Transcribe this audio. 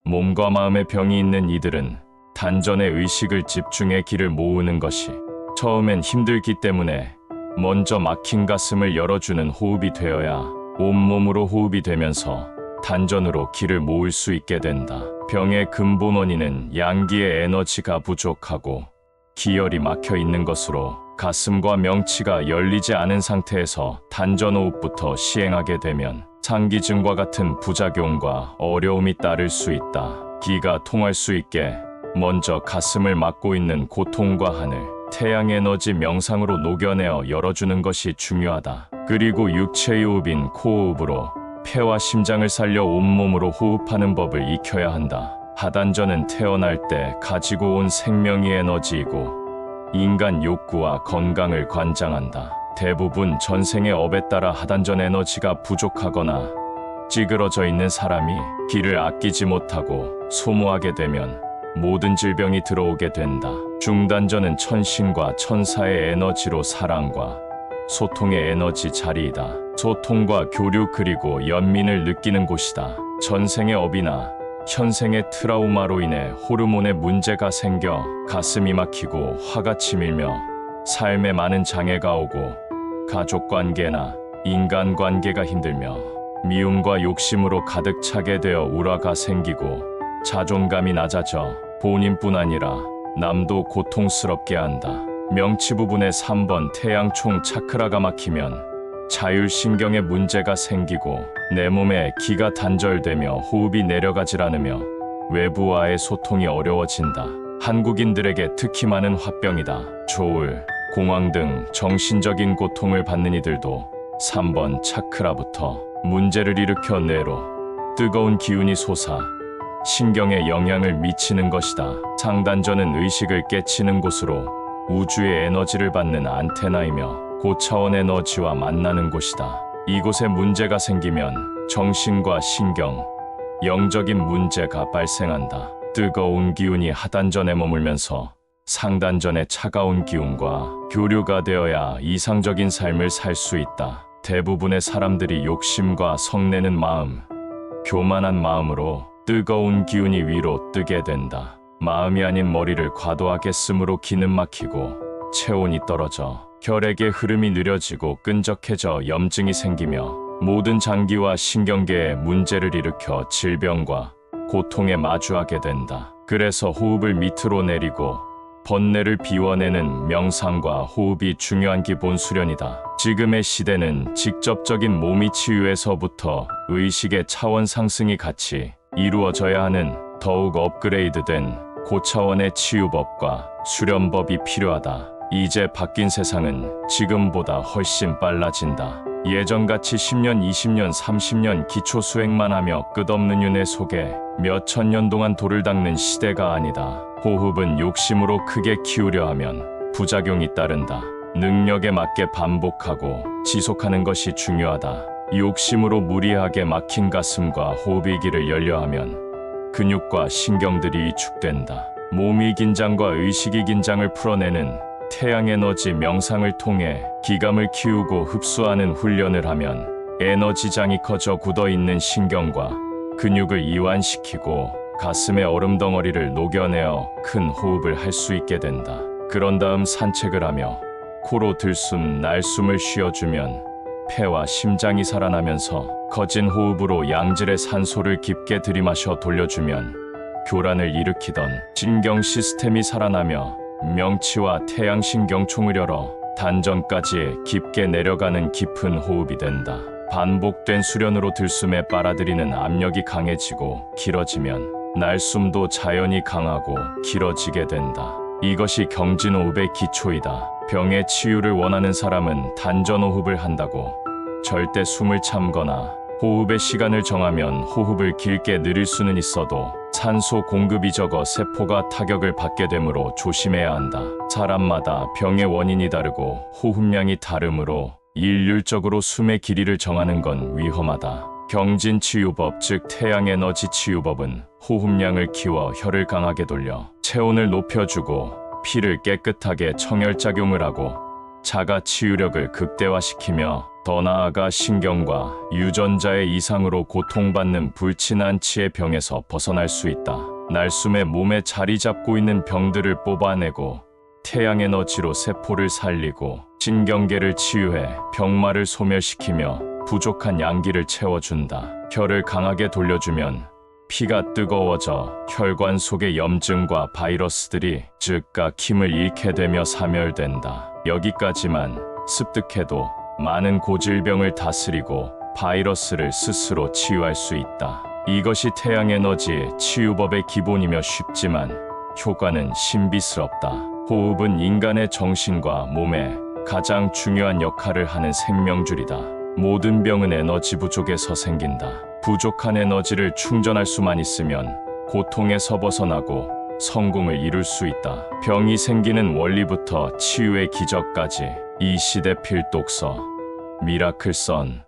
몸과 마음의 병이 있는 이들은 단전에 의식을 집중해 기를 모으는 것이 처음엔 힘들기 때문에 먼저 막힌 가슴을 열어주는 호흡이 되어야 온몸으로 호흡이 되면서 단전으로 기를 모을 수 있게 된다. 병의 근본 원인은 양기의 에너지가 부족하고 기혈이 막혀 있는 것으로 가슴과 명치가 열리지 않은 상태에서 단전호흡부터 시행하게 되면 상기증과 같은 부작용과 어려움이 따를 수 있다. 기가 통할 수 있게 먼저 가슴을 막고 있는 고통과 한을 태양 에너지 명상으로 녹여내어 열어주는 것이 중요하다. 그리고 육체의 호흡인 코호흡으로 폐와 심장을 살려 온몸으로 호흡하는 법을 익혀야 한다. 하단전은 태어날 때 가지고 온 생명의 에너지이고 인간 욕구와 건강을 관장한다. 대부분 전생의 업에 따라 하단전 에너지가 부족하거나 찌그러져 있는 사람이 기를 아끼지 못하고 소모하게 되면 모든 질병이 들어오게 된다. 중단전은 천신과 천사의 에너지로 사랑과 소통의 에너지 자리이다. 소통과 교류 그리고 연민을 느끼는 곳이다. 전생의 업이나 현생의 트라우마로 인해 호르몬에 문제가 생겨 가슴이 막히고 화가 치밀며 삶에 많은 장애가 오고 가족관계나 인간관계가 힘들며 미움과 욕심으로 가득 차게 되어 우라가 생기고 자존감이 낮아져 본인뿐 아니라 남도 고통스럽게 한다. 명치 부분의 3번 태양총 차크라가 막히면 자율신경에 문제가 생기고 내 몸에 기가 단절되며 호흡이 내려가질 않으며 외부와의 소통이 어려워진다. 한국인들에게 특히 많은 화병이다. 조울, 공황 등 정신적인 고통을 받는 이들도 3번 차크라부터 문제를 일으켜 뇌로 뜨거운 기운이 솟아 신경에 영향을 미치는 것이다. 상단전은 의식을 깨치는 곳으로 우주의 에너지를 받는 안테나이며 고차원 에너지와 만나는 곳이다. 이곳에 문제가 생기면 정신과 신경, 영적인 문제가 발생한다. 뜨거운 기운이 하단전에 머물면서 상단전의 차가운 기운과 교류가 되어야 이상적인 삶을 살 수 있다. 대부분의 사람들이 욕심과 성내는 마음, 교만한 마음으로 뜨거운 기운이 위로 뜨게 된다. 마음이 아닌 머리를 과도하게 쓰므로 기는 막히고 체온이 떨어져 혈액의 흐름이 느려지고 끈적해져 염증이 생기며 모든 장기와 신경계에 문제를 일으켜 질병과 고통에 마주하게 된다. 그래서 호흡을 밑으로 내리고 번뇌를 비워내는 명상과 호흡이 중요한 기본 수련이다. 지금의 시대는 직접적인 몸이 치유에서부터 의식의 차원 상승이 같이 이루어져야 하는 더욱 업그레이드된 고차원의 치유법과 수련법이 필요하다. 이제 바뀐 세상은 지금보다 훨씬 빨라진다. 예전같이 10년, 20년, 30년 기초 수행만 하며 끝없는 윤회 속에 몇 천년 동안 돌을 닦는 시대가 아니다. 호흡은 욕심으로 크게 키우려 하면 부작용이 따른다. 능력에 맞게 반복하고 지속하는 것이 중요하다. 욕심으로 무리하게 막힌 가슴과 호흡의 길을 열려 하면 근육과 신경들이 위축된다. 몸이 긴장과 의식이 긴장을 풀어내는 태양 에너지 명상을 통해 기감을 키우고 흡수하는 훈련을 하면 에너지장이 커져 굳어있는 신경과 근육을 이완시키고 가슴의 얼음덩어리를 녹여내어 큰 호흡을 할 수 있게 된다. 그런 다음 산책을 하며 코로 들숨 날숨을 쉬어주면 폐와 심장이 살아나면서 거진 호흡으로 양질의 산소를 깊게 들이마셔 돌려주면 교란을 일으키던 신경 시스템이 살아나며 명치와 태양신경총을 열어 단전까지 깊게 내려가는 깊은 호흡이 된다. 반복된 수련으로 들숨에 빨아들이는 압력이 강해지고 길어지면 날숨도 자연히 강하고 길어지게 된다. 이것이 경진호흡의 기초이다. 병의 치유를 원하는 사람은 단전호흡을 한다고 절대 숨을 참거나 호흡의 시간을 정하면 호흡을 길게 느릴 수는 있어도 산소 공급이 적어 세포가 타격을 받게 되므로 조심해야 한다. 사람마다 병의 원인이 다르고 호흡량이 다르므로 일률적으로 숨의 길이를 정하는 건 위험하다. 경진치유법 즉 태양에너지 치유법은 호흡량을 키워 혈을 강하게 돌려 체온을 높여주고 피를 깨끗하게 청혈작용을 하고 자가 치유력을 극대화시키며 더 나아가 신경과 유전자의 이상으로 고통받는 불친한치의 병에서 벗어날 수 있다. 날숨에 몸에 자리 잡고 있는 병들을 뽑아내고 태양 에너지로 세포를 살리고 신경계를 치유해 병마를 소멸시키며 부족한 양기를 채워준다. 혈을 강하게 돌려주면 피가 뜨거워져 혈관 속의 염증과 바이러스들이 즉각 힘을 잃게 되며 사멸된다. 여기까지만 습득해도 많은 고질병을 다스리고 바이러스를 스스로 치유할 수 있다. 이것이 태양 에너지의 치유법의 기본이며 쉽지만 효과는 신비스럽다. 호흡은 인간의 정신과 몸에 가장 중요한 역할을 하는 생명줄이다. 모든 병은 에너지 부족에서 생긴다. 부족한 에너지를 충전할 수만 있으면 고통에서 벗어나고 성공을 이룰 수 있다. 병이 생기는 원리부터 치유의 기적까지 이 시대 필독서 미라클선